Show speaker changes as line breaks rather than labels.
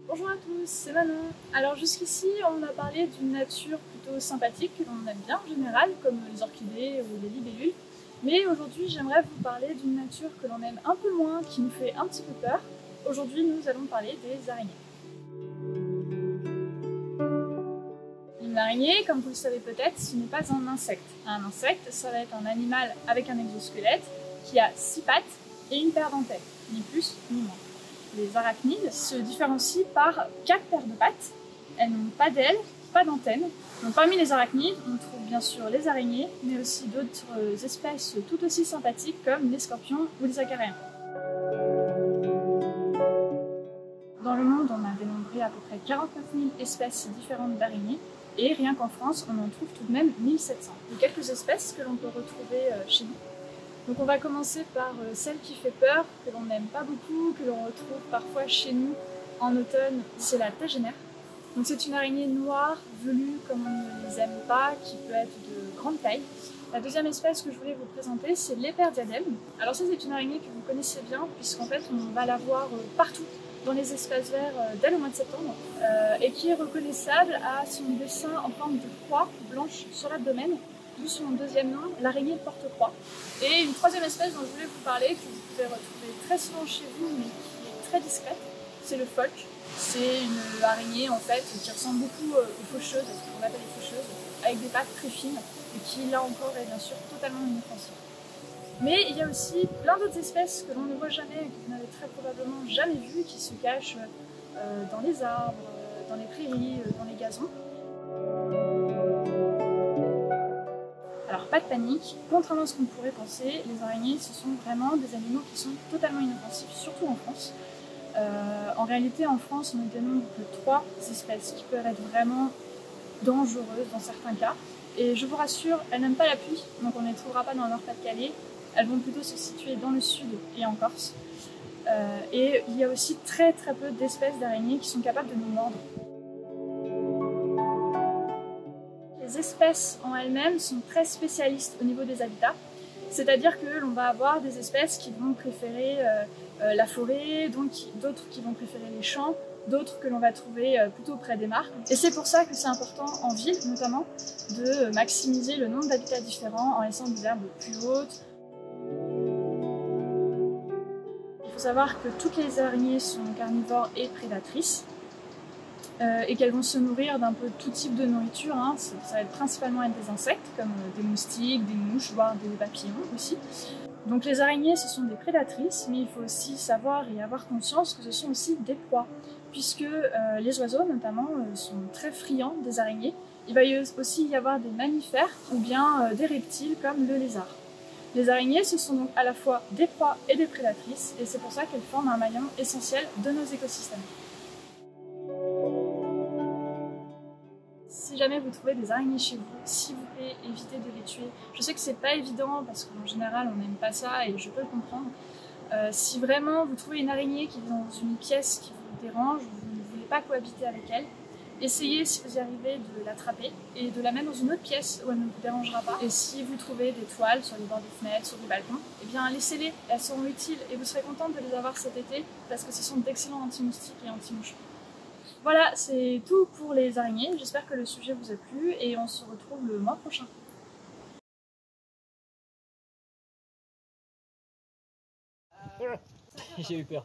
Bonjour à tous, c'est Manon. Alors jusqu'ici, on a parlé d'une nature plutôt sympathique que l'on aime bien en général, comme les orchidées ou les libellules. Mais aujourd'hui, j'aimerais vous parler d'une nature que l'on aime un peu moins, qui nous fait un petit peu peur. Aujourd'hui, nous allons parler des araignées. Une araignée, comme vous le savez peut-être, ce n'est pas un insecte. Un insecte, ça va être un animal avec un exosquelette qui a 6 pattes et une paire d'antennes, ni plus ni moins. Les arachnides se différencient par 4 paires de pattes. Elles n'ont pas d'ailes, pas d'antennes. Donc parmi les arachnides, on trouve bien sûr les araignées, mais aussi d'autres espèces tout aussi sympathiques comme les scorpions ou les acariens. Dans le monde, on a dénombré à peu près 49 000 espèces différentes d'araignées, et rien qu'en France, on en trouve tout de même 1700. Il y a quelques espèces que l'on peut retrouver chez nous. Donc on va commencer par celle qui fait peur, que l'on n'aime pas beaucoup, que l'on retrouve parfois chez nous en automne, c'est la tagénaire. Donc c'est une araignée noire, velue comme on ne les aime pas, qui peut être de grande taille. La deuxième espèce que je voulais vous présenter, c'est l'éperdiadème. Alors ça, c'est une araignée que vous connaissez bien, puisqu'en fait on va la voir partout dans les espaces verts dès le mois de septembre, et qui est reconnaissable à son dessin en forme de croix blanche sur l'abdomen, d'où son deuxième nom, l'araignée porte-croix. Et une troisième espèce dont je voulais vous parler, que vous pouvez retrouver très souvent chez vous, mais qui est très discrète, c'est le phoque. C'est une araignée en fait qui ressemble beaucoup aux faucheuses, à ce qu'on appelle les faucheuses, avec des pattes très fines, et qui là encore est bien sûr totalement inoffensive. Mais il y a aussi plein d'autres espèces que l'on ne voit jamais et que vous n'avez très probablement jamais vues, qui se cachent dans les arbres, dans les prairies, dans les gazons. Alors pas de panique, contrairement à ce qu'on pourrait penser, les araignées ce sont vraiment des animaux qui sont totalement inoffensifs, surtout en France. En réalité en France on ne dénombre que 3 espèces qui peuvent être vraiment dangereuses dans certains cas. Et je vous rassure, elles n'aiment pas la pluie, donc on ne les trouvera pas dans le Nord-Pas-de-Calais. Elles vont plutôt se situer dans le sud et en Corse. Et il y a aussi très peu d'espèces d'araignées qui sont capables de nous mordre. Les espèces en elles-mêmes sont très spécialistes au niveau des habitats, c'est-à-dire que l'on va avoir des espèces qui vont préférer la forêt, d'autres qui vont préférer les champs, d'autres que l'on va trouver plutôt près des mares. Et c'est pour ça que c'est important en ville notamment de maximiser le nombre d'habitats différents en laissant des herbes plus hautes. Il faut savoir que toutes les araignées sont carnivores et prédatrices. Et qu'elles vont se nourrir d'un peu tout type de nourriture. Hein. Ça va principalement être des insectes, comme des moustiques, des mouches, voire des papillons aussi. Donc les araignées, ce sont des prédatrices, mais il faut aussi savoir et avoir conscience que ce sont aussi des proies, puisque les oiseaux, notamment, sont très friands des araignées. Il va aussi y avoir des mammifères, ou bien des reptiles, comme le lézard. Les araignées, ce sont donc à la fois des proies et des prédatrices, et c'est pour ça qu'elles forment un maillon essentiel de nos écosystèmes. Si jamais vous trouvez des araignées chez vous, s'il vous plaît, évitez de les tuer. Je sais que c'est pas évident parce qu'en général on n'aime pas ça et je peux le comprendre. Si vraiment vous trouvez une araignée qui est dans une pièce qui vous dérange, vous ne voulez pas cohabiter avec elle, essayez si vous y arrivez de l'attraper et de la mettre dans une autre pièce où elle ne vous dérangera pas. Et si vous trouvez des toiles sur les bords des fenêtres, sur des balcons, eh bien laissez-les, elles seront utiles et vous serez contente de les avoir cet été parce que ce sont d'excellents anti-moustiques et anti-mouches. Voilà, c'est tout pour les araignées. J'espère que le sujet vous a plu et on se retrouve le mois prochain.
J'ai eu peur.